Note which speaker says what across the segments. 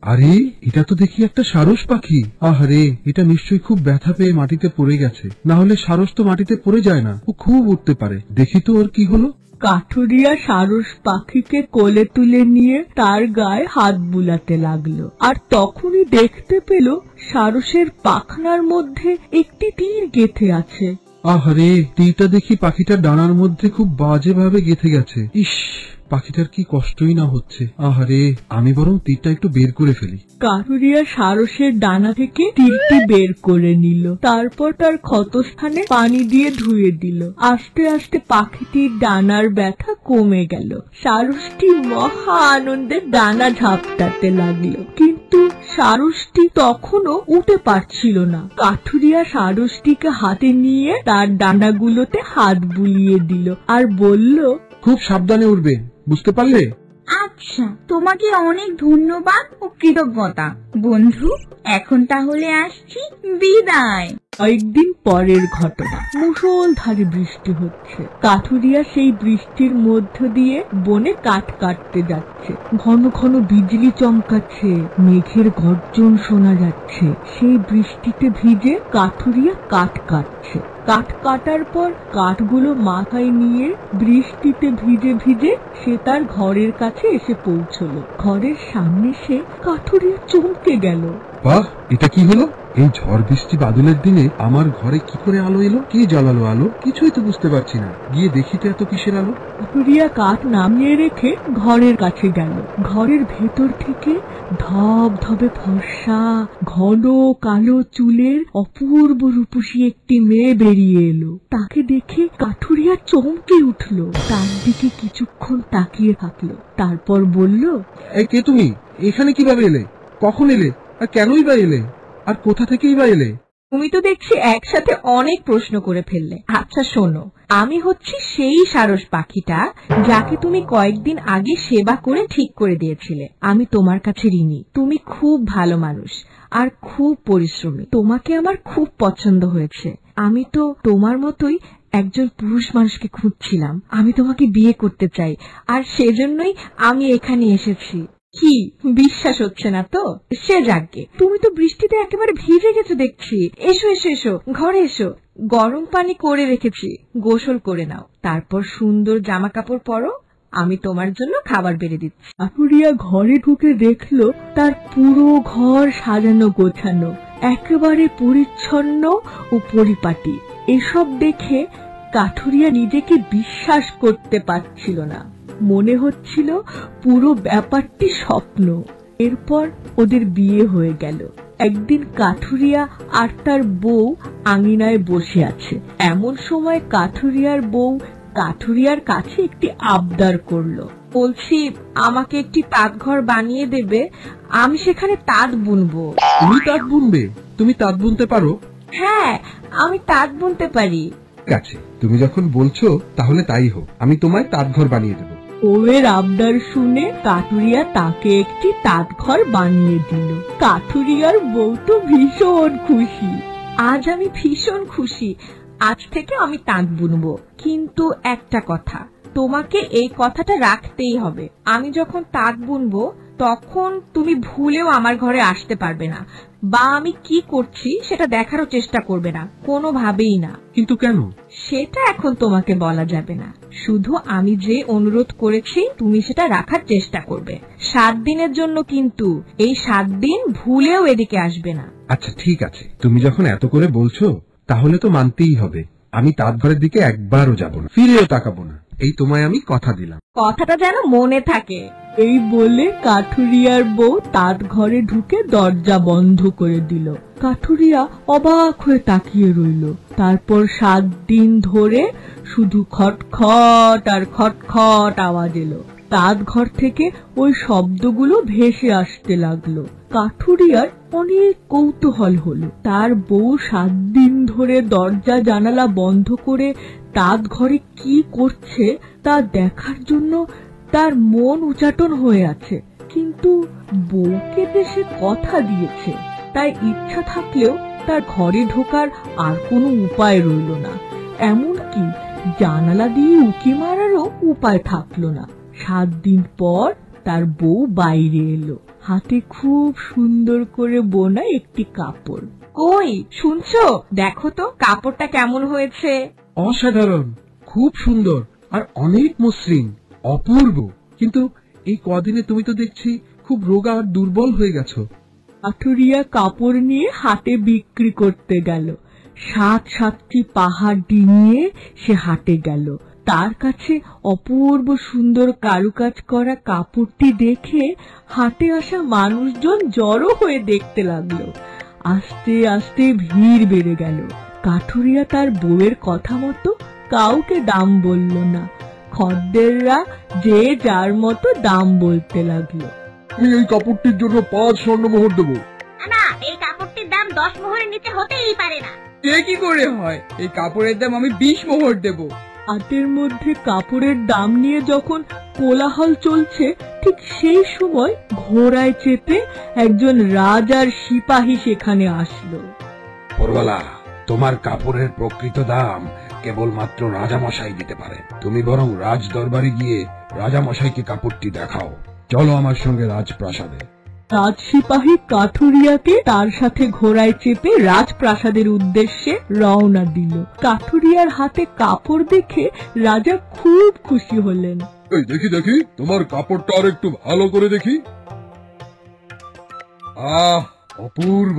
Speaker 1: আরে এটা তো দেখি একটা সারস পাখি। আহারে, এটা নিশ্চয়ই খুব ব্যথা পেয়ে মাটিতে পড়ে গেছে, না হলে সারস তো মাটিতে পড়ে যায় না, ও খুব উঠতে পারে। দেখি তো ওর কি হলো।
Speaker 2: কাঠুরিয়া সারস পাখিকে কোলে তুলে নিয়ে তার গায়ে হাত বুলাতে লাগলো, আর তখনই দেখতে পেল সারসের পাখনার মধ্যে একটি তীর গেঁথে আছে।
Speaker 1: আহারে, তীরটা দেখি পাখিটার ডানার মধ্যে খুব বাজে ভাবে গেঁথে গেছে। ইস, পাখিটার কি কষ্টই না হচ্ছে। আহারে, আমি বরং তীরটা একটু বের করে ফেলি।
Speaker 2: কাঠুরিয়া সারসের ডানা থেকে তীরটি বের করে নিল, তারপর তার ক্ষতস্থানে পানি দিয়ে ধুয়ে দিল। আস্তে আস্তে পাখিটির ডানার ব্যথা কমে গেল। সারসটি মহা আনন্দে ডানা ঝাপটাতে লাগলো, কিন্তু সারসটি তখনও উঠে পারছিল না। কাঠুরিয়া সারসটিকে হাতে নিয়ে তার ডানাগুলোতে হাত বুলিয়ে দিল আর বলল,
Speaker 1: খুব সাবধানে উঠবে, বুঝতে পারলে?
Speaker 3: আচ্ছা, তোমাকে অনেক ধন্যবাদ ও কৃতজ্ঞতা বন্ধু। এখন তাহলে আসছি, বিদায়।
Speaker 2: কয়েকদিন পরের ঘটনা। মুষলধারে বৃষ্টি হচ্ছে। কাঠুরিয়া সেই বৃষ্টির মধ্য দিয়ে বনে কাঠ কাটতে যাচ্ছে। ঘন ঘন বিজলি চমকাচ্ছে, মেঘের গর্জন শোনা যাচ্ছে। সেই বৃষ্টিতে ভিজে কাঠুরিয়া কাঠ কাটছে। কাঠ কাটার পর কাঠগুলো মাথায় নিয়ে বৃষ্টিতে ভিজে ভিজে সে তার ঘরের কাছে এসে পৌঁছলো। ঘরের সামনে সে কাঠুরিয়া চমকে গেল।
Speaker 1: বাহ, এটা কি হলো? এই ঝড় বৃষ্টি বাদলের দিনে আমার ঘরে কি করে আলো এলো? কে জ্বালালো আলো? কিছুই তো বুঝতে পারছি না। গিয়ে দেখি তো এত কিসের আলো।
Speaker 2: কাঠুরিয়া কাঠ নামিয়ে রেখে ঘরের কাছে গেল। ঘরের ভেতর থেকে ধব ধবে ফর্সা ঘন কালো চুলের অপূর্ব রূপসী একটি মেয়ে বেরিয়ে এলো। তাকে দেখে কাঠুরিয়া চমকে উঠল, তার দিকে কিছুক্ষণ তাকিয়ে থাকলো, তারপর বলল,
Speaker 1: এই কে তুমি? এখানে কিভাবে এলে? কখন এলে? আর কেনই বা এলে? আর কোথা থেকেই বা এলে?
Speaker 4: তুমি তো দেখছি একসাথে অনেক প্রশ্ন করে ফেললে। আচ্ছা শোনো, আমি হচ্ছি সেই সারস পাখিটা যাকে তুমি কয়েকদিন আগে সেবা করে ঠিক করে দিয়েছিলে। আমি তোমার কাছে ঋণী। তুমি খুব ভালো মানুষ আর খুব পরিশ্রমী। তোমাকে আমার খুব পছন্দ হয়েছে। আমি তো তোমার মতোই একজন পুরুষ মানুষকে খুঁজছিলাম। আমি তোমাকে বিয়ে করতে চাই, আর সেজন্যই আমি এখানে এসেছি। কি বিশ্বাস হচ্ছে না তো? সে যাকে, তুমি তো বৃষ্টিতে একেবারে ভিজে গেছো দেখছি। এসো এসো এসো, ঘরে এসো। গরম পানি করে রেখেছি, গোসল করে নাও, তারপর সুন্দর জামা কাপড় পরো। আমি তোমার জন্য খাবার বেড়ে দিচ্ছি।
Speaker 2: কাঠুরিয়া ঘরে ঢুকে দেখলো তার পুরো ঘর সাজানো গোছানো, একেবারে পরিচ্ছন্ন ও পরিপাটি। এসব দেখে কাঠুরিয়া নিজেকে বিশ্বাস করতে পারছিল না। মনে হচ্ছিল পুরো ব্যাপারটি স্বপ্ন। এরপর ওদের বিয়ে হয়ে গেল। একদিন কাঠুরিয়া আর তার বউ আঙিনায় বসে আছে। এমন সময় কাঠুরিয়ার বউ কাঠুরিয়ার কাছে একটি আবদার করলো।
Speaker 4: বলছি, আমাকে একটি তাঁত ঘর বানিয়ে দেবে? আমি সেখানে তাঁত বুনবো।
Speaker 1: তুমি তাঁত বুনবে? তুমি তাঁত বুনতে পারো?
Speaker 4: হ্যাঁ, আমি তাঁত বুনতে পারি।
Speaker 1: ঠিক আছে, তুমি যখন বলছো তাহলে তাই হোক, আমি তোমায় তাঁত ঘর বানিয়ে দেবো।
Speaker 2: বউয়ের আবদার শুনে কাঠুরিয়া তাকে একটি তাঁত ঘর বানিয়ে দিল। কাঠুরিয়ার বউ তো ভীষণ খুশি।
Speaker 4: আজ আমি ভীষণ খুশি। আজ থেকে আমি তাঁত বুনবো। কিন্তু একটা কথা, তোমাকে এই কথাটা রাখতেই হবে। আমি যখন তাঁত বুনবো তখন তুমি ভুলেও আমার ঘরে আসতে পারবে না, বা আমি কি করছি সেটা দেখারও চেষ্টা করবে না, কোনোভাবেই না।
Speaker 1: কিন্তু কেন?
Speaker 4: সেটা এখন তোমাকে বলা যাবে না। শুধু আমি যে অনুরোধ করেছি তুমি সেটা রাখার চেষ্টা করবে। 7 দিনের জন্য, কিন্তু এই 7 দিন ভুলেও এদিকে আসবে না।
Speaker 1: আচ্ছা ঠিক আছে, তুমি যখন এত করে বলছো তাহলে তো মানতেই হবে। আমি তাঁত ঘরের দিকে একবারও যাব না, ফিরেও তাকাবো না। এই তোমায় আমি কথা দিলাম।
Speaker 4: কথাটা যেন মনে থাকে।
Speaker 2: এই বলে কাঠুরিয়ার বউ তাঁত ঘরে ঢুকে দরজা বন্ধ করে দিল। কাঠুরিয়া অবাক হয়ে তাকিয়ে রইল। তারপর 7 দিন ধরে শুধু খটখট আর খটখট আওয়াজ এলো। তাঁত ঘর থেকে ওই শব্দগুলো ভেসে আসতে লাগলো। কাঠুরিয়ার অনেক কৌতূহল হলো। তার বউ 7 দিন ধরে দরজা জানালা বন্ধ করে তাঁত ঘরে কি করছে তা দেখার জন্য তার মন উচাটন হয়ে আছে। কিন্তু বউকে সে কথা দিয়েছে, তাই ইচ্ছা থাকলেও তার ঘরে ঢোকার আর কোনো উপায় রইল না। এমনকি জানালা দিয়ে উঁকি মারারও উপায় থাকলো না। 7 দিন পর তার বউ বাইরে এলো হাতে খুব সুন্দর করে বোনা একটি কাপড়।
Speaker 4: কই শুনছো? দেখো তো কাপড়টা কেমন হয়েছে।
Speaker 1: অসাধারণ, খুব সুন্দর আর অনেক মসৃণ, অপূর্ব। কিন্তু এই কদিনে তুমি তো দেখছি খুব রোগা আর দুর্বল হয়ে গেছো।
Speaker 2: কাঠুরিয়া কাপড় নিয়ে হাটে বিক্রি করতে গেল। 7-7টি পাহাড় ডিঙিয়ে সে হাটে গেল। তার কাছে অপূর্ব সুন্দর কারুকাজ করা কাপড়টি দেখে হাটে আসা মানুষজন জড়ো হয়ে দেখতে লাগলো। আস্তে আস্তে ভিড় বেড়ে গেল। কাঠুরিয়া তার বউয়ের কথা মতো কাউকে দাম বলল না। খদ্দেররা যে যার মতো দাম বলতে লাগলো।
Speaker 1: আমি এই কাপড়টির জন্য 5 স্বর্ণমোহর দেবো।
Speaker 3: না, এই কাপড়টির দাম 10 মোহরের নিচে হতেই পারে না।
Speaker 5: এ কি করে হয়? এই কাপড়ের দাম আমি 20 মোহর দেব।
Speaker 2: হাটের মধ্যে কাপড়ের দাম নিয়ে যখন কোলাহল চলছে, ঠিক সেই সময় ঘোড়ায় চেপে একজন রাজার সিপাহী সেখানে আসলো।
Speaker 6: পরওয়ালা, তোমার কাপড়ের প্রকৃত দাম কেবলমাত্র রাজামশাই দিতে পারে। তুমি বরং রাজ দরবারে গিয়ে রাজামশাইকে কাপড়টি দেখাও। চলো আমার সঙ্গে রাজপ্রাসাদে।
Speaker 2: রাজ সিপাহী কাঠুরিয়াকে তার সাথে ঘোড়ায় চেপে রাজপ্রাসাদের উদ্দেশ্যে রওনা দিল। কাঠুরিয়ার হাতে কাপড় দেখে রাজা খুব খুশি হলেন।
Speaker 1: এই দেখি দেখি তোমার কাপড়টা আর একটু ভালো করে দেখি। আহ, অপূর্ব,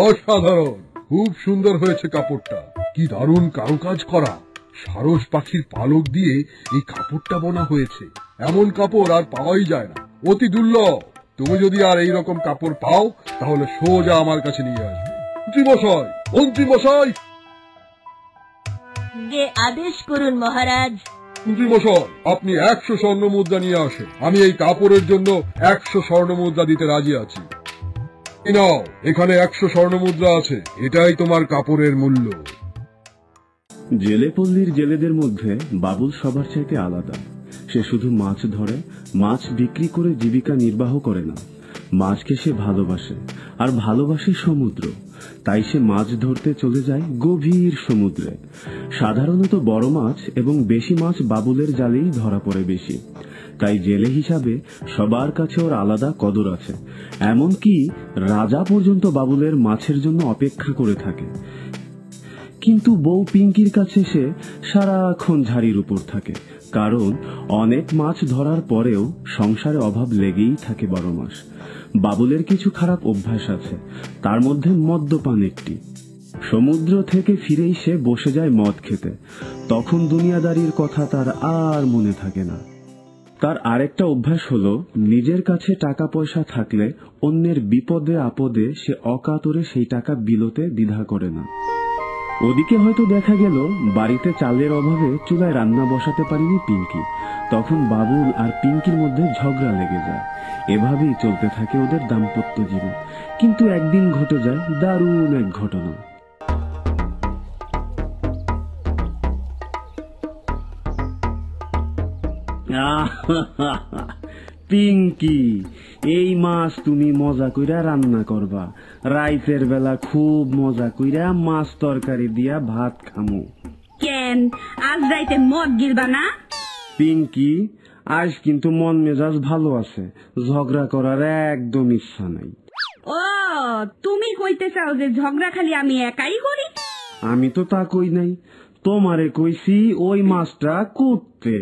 Speaker 1: অসাধারণ, খুব সুন্দর হয়েছে কাপড়টা। কি দারুণ কারুকাজ করা। সারস পাখির পালক দিয়ে এই কাপড়টা বোনা হয়েছে। এমন কাপড় আর পাওয়াই যায় না, অতি দুর্লভ। তুমি যদি আর এইরকম কাপড় পাও তাহলে সোজা আমার কাছে নিয়ে আসবে। মন্ত্রীমশাই, মন্ত্রীমশাই,
Speaker 2: আদেশ করুন মহারাজ।
Speaker 1: মন্ত্রীমশাই, আপনি 100 স্বর্ণ মুদ্রা নিয়ে আসেন। আমি এই কাপড়ের জন্য 100 স্বর্ণ মুদ্রা দিতে রাজি আছি। নাও, এখানে 100 স্বর্ণ মুদ্রা আছে। এটাই তোমার কাপড়ের মূল্য।
Speaker 7: জেলেপল্লীর জেলেদের মধ্যে বাবুল সবার চাইতে আলাদা। সে শুধু মাছ ধরে, মাছ বিক্রি করে জীবিকা নির্বাহ করে না। মাছকে সে ভালোবাসে, আর ভালোবাসে সমুদ্র। তাই সে মাছ ধরতে চলে যায় গভীর সমুদ্রে। সাধারণত বড় মাছ এবং বেশি মাছ বাবুলের জালেই ধরা পড়ে বেশি। তাই জেলে হিসাবে সবার কাছে ওর আলাদা কদর আছে। এমনকি রাজা পর্যন্ত বাবুলের মাছের জন্য অপেক্ষা করে থাকে। কিন্তু বউ পিঙ্কির কাছে সে সারাক্ষণ ঝাড়ির উপর থাকে, কারণ অনেক মাছ ধরার পরেও সংসারে অভাব লেগেই থাকে 12 মাস। বাবুলের কিছু খারাপ অভ্যাস আছে, তার মধ্যে মদ্যপান একটি। সমুদ্র থেকে ফিরেই সে বসে যায় মদ খেতে। তখন দুনিয়াদারির কথা তার আর মনে থাকে না। তার আরেকটা অভ্যাস হলো, নিজের কাছে টাকা পয়সা থাকলে অন্যের বিপদে আপদে সে অকাতরে সেই টাকা বিলোতে দ্বিধা করে না। ওদিকে হয়তো দেখা গেল বাড়িতে চালের অভাবে চুলায় রান্না বসাতে পারেনি পিঙ্কি। তখন বাবুল আর পিঙ্কির মধ্যে ঝগড়া লেগে যায়। এভাবেই চলতে থাকে ওদের দাম্পত্য জীবন। কিন্তু একদিন ঘটে যায় দারুণ এক ঘটনা। পিঙ্কি, এই মাছ তুমি মজা কইরা রান্না করবা। রাইতের বেলা খুব মজা কইরা মাছ তরকারি দিয়া ভাত খামু।
Speaker 3: কেন, আজ রাইতে মদ গিলবা না?
Speaker 7: পিঙ্কি, আজ কিন্তু মন মেজাজ ভালো আছে, ঝগড়া করার একদম ইচ্ছা নাই।
Speaker 3: ও, তুমি কইতে চাও যে ঝগড়া খালি আমি একাই করি?
Speaker 7: আমি তো তা কই নাই, তোমারে কইছি ওই মাছটা কুটতে।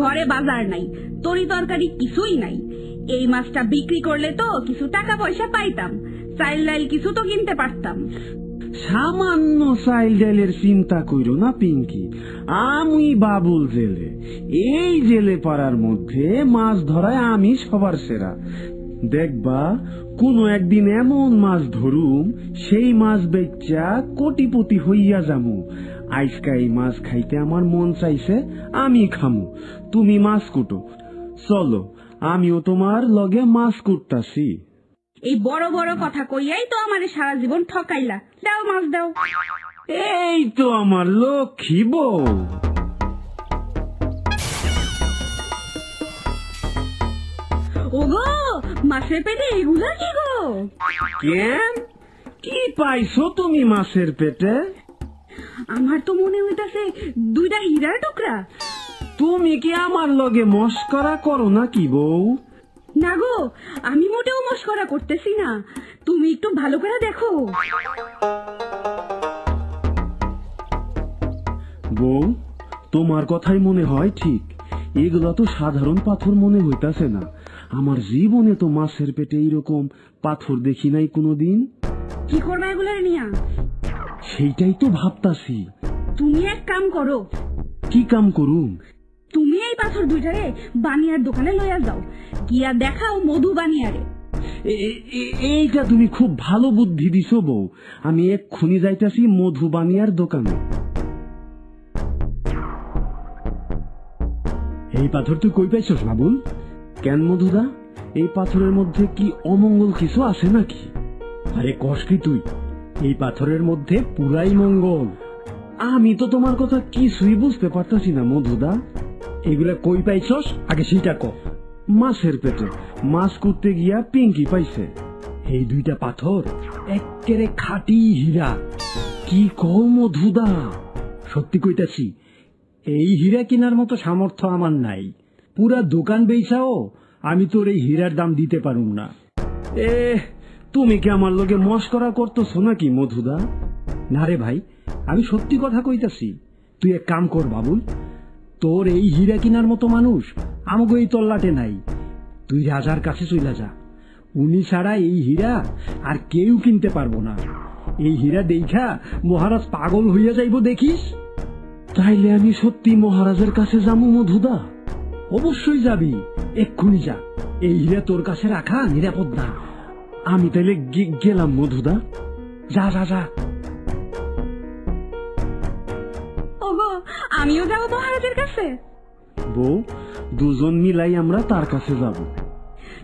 Speaker 3: ঘরে বাজার নাই, তরি তরকারি কিছুই নাই। এই মাছটা বিক্রি করলে তো কিছু টাকা পয়সা পাইতাম, চাইল ডাইল কিছু তো কিনতে পারতাম।
Speaker 7: সামান্য চাইল ডাইলের চিন্তা কইরো না পিঙ্কি, আমি বাবুল জেলে। এই জেলে পাড়ার মধ্যে মাছ ধরায় আমি সবার সেরা। দেখবা কোনো একদিন এমন মাছ ধরুম, সেই মাছ বেচা কোটিপতি হইয়া যামু। আজকা এই মাছ খাইতে আমার মন চাইছে, আমি খামু, তুমি মাছ কুটো। চলো, আমিও তোমার লগে মাছ কুটতাছি।
Speaker 3: এই বড় বড় কথা কইয়াই তো আমারে সারা জীবন ঠকাইলা। দাও মাছ দাও।
Speaker 7: এই তো আমার লক্ষ্মী বউ।
Speaker 3: ওগো, মাছের পেটে এগুলা কি গো?
Speaker 7: কেন, কি পাইছো তুমি মাছের পেটে?
Speaker 3: আমার তো মনে হইতাছে 2টা হীরার টুকরা।
Speaker 7: তুমি কি আমার লগে মস্করা করো নাকি বউ?
Speaker 3: না গো, আমি মোটেও মস্করা করতেছি না, তুমি একটু ভালো করে দেখো।
Speaker 7: বউ, তোমার কথাই মনে হয় ঠিক। এগুলা তো সাধারণ পাথর মনে হইতাছে না। আমার জীবনে তো মাছের পেটে এইরকম পাথর দেখি নাই কোনোদিন।
Speaker 3: কি করবা এগুলোর নিয়া?
Speaker 7: সেইটাই তো ভাবতাছি।
Speaker 3: তুমি এক কাম করো।
Speaker 7: কি কাম করুম?
Speaker 3: তুমি এই পাথর দুইটারে বানিয়ার দোকানে লইয়া যাও, গিয়া দেখাও মধু বানিয়ারে।
Speaker 7: এইটা তুমি খুব ভালো বুদ্ধি দিছো বউ। আমি এক্ষুনি যাইতাছি মধু বানিয়ার দোকানে।
Speaker 8: এই পাথর তুই কই পাইছস বাবুল?
Speaker 7: কেন মধুদা, এই পাথরের মধ্যে কি অমঙ্গল কিছু আছে নাকি?
Speaker 8: আরে কস কি তুই? এই পাথরের মধ্যে পুরাই মঙ্গল।
Speaker 7: আমি তো তোমার কথা কিছুই বুঝতে পারতাছি না মধুদা।
Speaker 8: এগুলা কই পাইছস আগে সেইটা ক।
Speaker 7: মাছের পেটে মাছ করতে গিয়া পিঙ্কি পাইছে।
Speaker 8: এই দুইটা পাথর এক্কেরে খাঁটি হীরা।
Speaker 7: কি কও মধুদা?
Speaker 8: সত্যি কইতাছি, এই হীরা কেনার মতো সামর্থ্য আমার নাই। পুরা দোকান বেচাও আমি তোর এই হীরার দাম দিতে পারুম না।
Speaker 7: তুমি কি আমার লগে মস্করা করতেছো নাকি মধুদা?
Speaker 8: না রে ভাই, আমি সত্যি কথা কইতাছি। তুই এক কাম কর বাবুল, তোর এই হীরা কেনার মতো মানুষ আমাকে এই তল্লাটে নাই। তুই রাজার কাছে চইলা যা, উনি ছাড়া এই হীরা আর কেউ কিনতে পারবো না। এই হীরা দেখা মহারাজ পাগল হইয়া যাইব দেখিস।
Speaker 7: তাইলে আমি সত্যি মহারাজের কাছে যাবো মধুদা?
Speaker 8: অবশ্যই যাবি, এক্ষুনি যা। এই হীরা তোর কাছে রাখা নিরাপদ না।
Speaker 7: আমি তাইলে গেলাম মধুদা।
Speaker 8: যা যা যা।
Speaker 3: ওগো, আমিও যাবো মহারাজের কাছে।
Speaker 7: বউ, দুজন মিলাই আমরা তার কাছে যাব।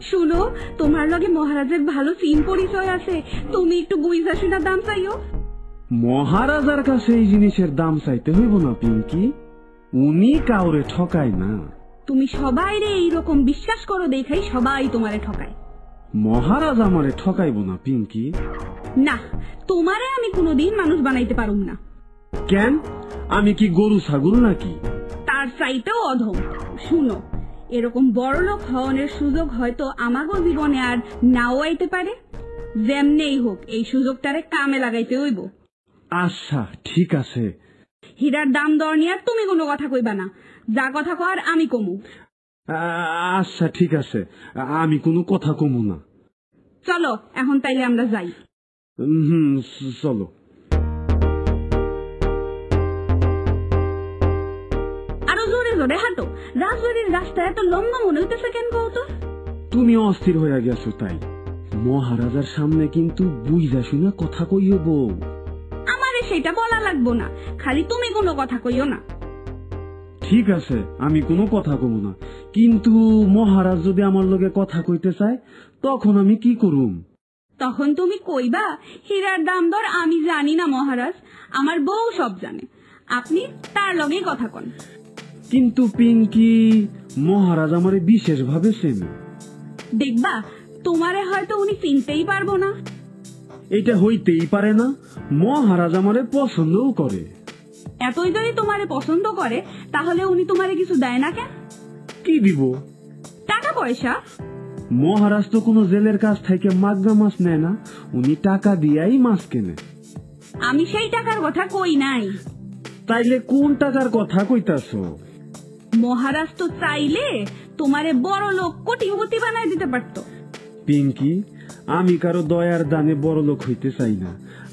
Speaker 3: শুনো, তোমার লগে মহারাজের ভালো চিন পরিচয় আছে, তুমি একটু বুঝা শুনা দাম চাইও।
Speaker 7: মহারাজার কাছে এই জিনিসের দাম চাইতে হইব না পিঙ্কি, উনি কাউরে ঠকায় না।
Speaker 3: তুমি সবাই রে এইরকম বিশ্বাস করো দেখাই সবাই তোমারে ঠকায়।
Speaker 7: মহারাজ আমারে ঠকাইব না পিঙ্কি।
Speaker 3: না, তোমারে আমি কোনোদিন মানুষ বানাইতে পারুম না।
Speaker 7: কেন? আমি কি গরু ছাগল নাকি?
Speaker 3: তার চাইতেও অধম। শুনো, এরকম বড়লোক হওয়ার সুযোগ হয়তো আমাগো জীবনে আর নাও আইতে পারে। যেমনেই হোক এই সুযোগটারে কামে লাগাইতে হইব।
Speaker 7: আচ্ছা ঠিক আছে।
Speaker 3: হীরার দাম দর নিয়ে তুমি কোনো কথা কইবা না, যা কথা কর আমি কমু।
Speaker 7: আচ্ছা ঠিক আছে, আমি কোনো কথা কমু না।
Speaker 3: চলো এখন তাইলে আমরা যাই।
Speaker 7: চলো।
Speaker 3: আরো জোরে জোরে হাঁটো, রাজবাড়ির রাস্তা এত লম্বা মনে হইতেছে কেন কৌতো?
Speaker 7: তুমি অস্থির হয়ে গেছো তাই। মহারাজার সামনে কিন্তু বুঝা শুনা কথা কইও বউ।
Speaker 3: আমারে সেটা বলা লাগবো না, খালি তুমি কোনো কথা কইও না।
Speaker 7: ঠিক আছে, আমি কোনো কথা কমু না, কিন্তু মহারাজ যদি আমার লগে কথা কইতে চায় তখন আমি কি করুম?
Speaker 3: তখন তুমি কইবা হীরার দাম দর আমি জানি না মহারাজ, আমার বউ সব জানে, আপনি তার লগে কথা কন।
Speaker 7: কিন্তু পিঙ্কি, মহারাজ আমারে বিশেষ ভাবে চেনে।
Speaker 3: দেখবা তোমারে হয়তো উনি চিনতেই পারবো না।
Speaker 7: এটা হইতেই পারে না, মহারাজ আমারে পছন্দও করে।
Speaker 3: এতই যদি তোমারে পছন্দ করে তাহলে উনি তোমারে কিছু দেয় না কেন?
Speaker 7: কি দিব?
Speaker 3: টাকা পয়সা।
Speaker 7: মহারাজ তো কোনো জেলের কাছ থেকে মাগনা মাছ নেয় না, উনি টাকা দিয়াই মাছ কেনে।
Speaker 3: আমি সেই টাকার কথা কই নাই।
Speaker 7: তাইলে কোন টাকার কথা কইতাছো?
Speaker 3: মহারাজ তো চাইলে তোমারে বড় লোক কোটিপতি বানায় দিতে পারতো।
Speaker 7: পিঙ্কি, আমি কারো দয়ার দানে বড় লোক হইতে চাই না।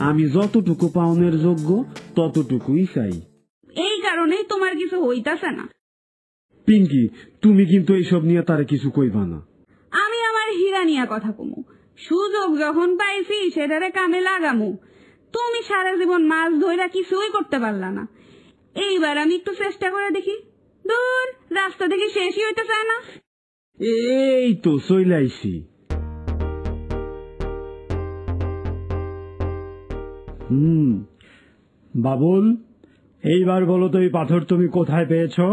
Speaker 7: আমি যতটুকু পাওনের যোগ্য ততটুকুই চাই।
Speaker 3: এই কারণেই তোমার কিছু হইতাছে না।
Speaker 7: পিঙ্কি, তুমি কিন্তু এইসব নিয়ে তারে কিছু কইবা না।
Speaker 3: আমি আমার হীরা নিয়ে কথা কমু, সুযোগ যখন পাইছি সেটারে কামে লাগামু। তুমি সারা জীবন মাছ ধইরা কিছুই করতে পারলা না, এইবার আমি একটু চেষ্টা করে দেখি। দূর, রাস্তা দেখি শেষই হইতে চায় না।
Speaker 7: এই তো চইলাইছি।
Speaker 8: বাবুল, এইবার বলো তো এই পাথর তুমি কোথায় পেয়েছো?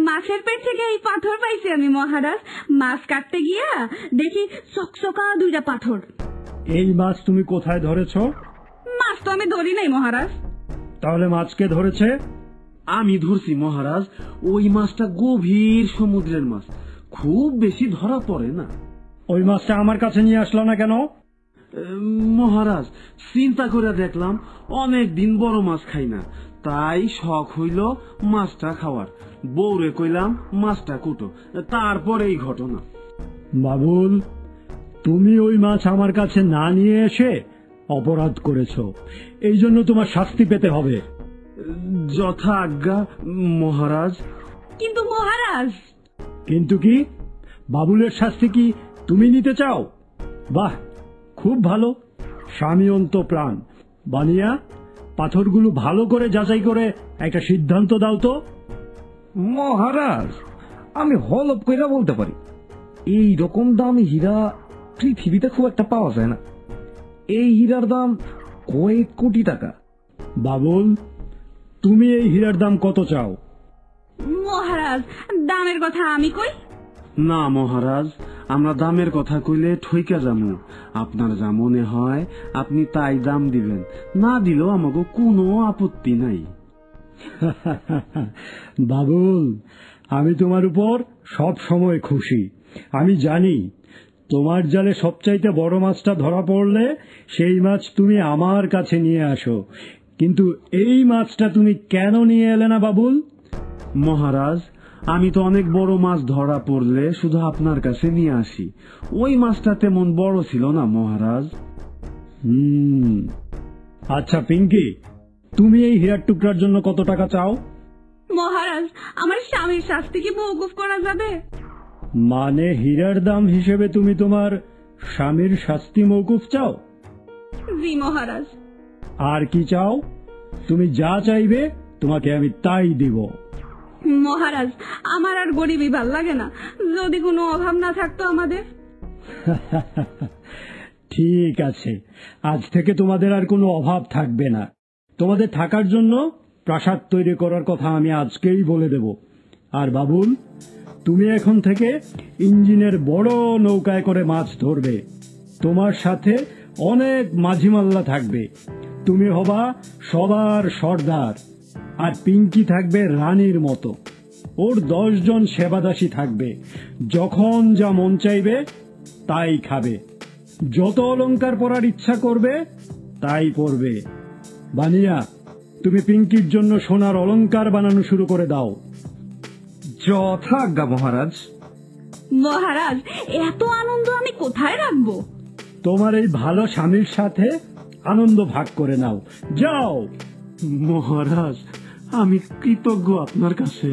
Speaker 3: মাছের পেট থেকে এই পাথর পাইছি আমি মহারাজ। মাছ কাটতে গিয়া দেখি চকচকা দুইটা পাথর।
Speaker 8: এই মাছ তুমি কোথায় ধরেছ?
Speaker 3: মাছ তো আমি ধরি নাই মহারাজ।
Speaker 8: তাহলে মাছকে ধরেছে?
Speaker 7: আমি ধরছি মহারাজ, ওই মাছটা গভীর সমুদ্রের মাছ, খুব বেশি ধরা পড়ে না।
Speaker 8: ওই মাছটা আমার কাছে নিয়ে আসলো না কেন?
Speaker 7: মহারাজ, চিন্তা করে দেখলাম অনেক দিন বড় মাছ খাই না, তাই শখ হইল মাছটা খাওয়ার। বউরে কইলাম মাছটা কুটো, তারপর এই ঘটনা।
Speaker 8: বাবুল, তুমি ওই মাছ আমার কাছে না নিয়ে এসে অপরাধ করেছ, এই জন্য তোমার শাস্তি পেতে হবে।
Speaker 7: যথা আজ্ঞা মহারাজ।
Speaker 3: কিন্তু মহারাজ।
Speaker 8: কিন্তু কি? বাবুলের শাস্তি কি তুমি নিতে চাও? বাহ, খুব ভালো, স্বামী অন্ত প্রাণ। বানিয়া, পাথরগুলো ভালো করে যাচাই করে একটা সিদ্ধান্ত দাও তো।
Speaker 9: মহারাজ, আমি হলপ কইরা বলতে পারি, এই রকম দামি হীরা পৃথিবীতে খুব একটা পাওয়া যায় না। এই হীরার দাম কয়েক কোটি টাকা।
Speaker 8: বাবুল, তুমি এই হীরার দাম কত চাও?
Speaker 3: মহারাজ, দামের কথা আমি কই?
Speaker 7: না মহারাজ, আমরা দামের কথা কইলে ঠইকা যামু। আপনার যা মনে হয় আপনি তাই দাম দিবেন, না দিলেও আমাকে কোনো আপত্তি নাই।
Speaker 8: বাবুল, আমি তোমার উপর সব সময় খুশি। আমি জানি তোমার জালে সবচাইতে বড় মাছটা ধরা পড়লে সেই মাছ তুমি আমার কাছে নিয়ে আসো, কিন্তু এই মাছটা তুমি কেন নিয়ে এলে না বাবুল?
Speaker 7: মহারাজ, আমি তো অনেক বড় মাছ ধরা পড়লে শুধু আপনার কাছে নিয়ে আসি। ওই মাছটা তেমন বড় ছিল না মহারাজ।
Speaker 8: আচ্ছা পিঙ্কি, তুমি এই হীরার টুকরার জন্য কত টাকা চাও?
Speaker 3: মহারাজ, আমার স্বামীর শাস্তি কি মওকুফ করা যাবে?
Speaker 8: মানে হীরার দাম হিসেবে তুমি তোমার স্বামীর শাস্তি মওকুফ চাও?
Speaker 3: জি মহারাজ।
Speaker 8: আর কি চাও? তুমি যা চাইবে তোমাকে আমি তাই দিব।
Speaker 3: মহারাজ, আমার আর গরিবই ভাল লাগে না, যদি কোনো অভাব না থাকতো আমাদের।
Speaker 8: ঠিক আছে, আজ থেকে তোমাদের আর কোনো অভাব থাকবে না। তোমাদের থাকার জন্য প্রাসাদ তৈরি করার কথা আমি আজকেই বলে দেব। আর বাবুল, তুমি এখন থেকে ইঞ্জিনের বড় নৌকায় করে মাছ ধরবে। তোমার সাথে অনেক মাঝিমাল্লা থাকবে। তুমি হবা সবার সর্দার, আর পিঙ্কি থাকবে রানীর মতো। ওর 10 জন সেবাদাসী থাকবে, যখন যা মন চাইবে তাই খাবে, যত অলংকার পরার ইচ্ছা করবে তাই পরবে। বানিয়া, তুমি পিঙ্কির জন্য সোনার অলংকার বানানো শুরু করে দাও।
Speaker 9: যথা আজ্ঞা মহারাজ।
Speaker 3: মহারাজ, এত আনন্দ আমি কোথায় রাখবো?
Speaker 8: তোমার এই ভালো স্বামীর সাথে আনন্দ ভাগ করে নাও, যাও।
Speaker 7: মহারাজ, আমি কৃতজ্ঞ আপনার কাছে।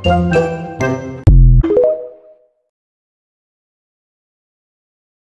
Speaker 1: Thank you.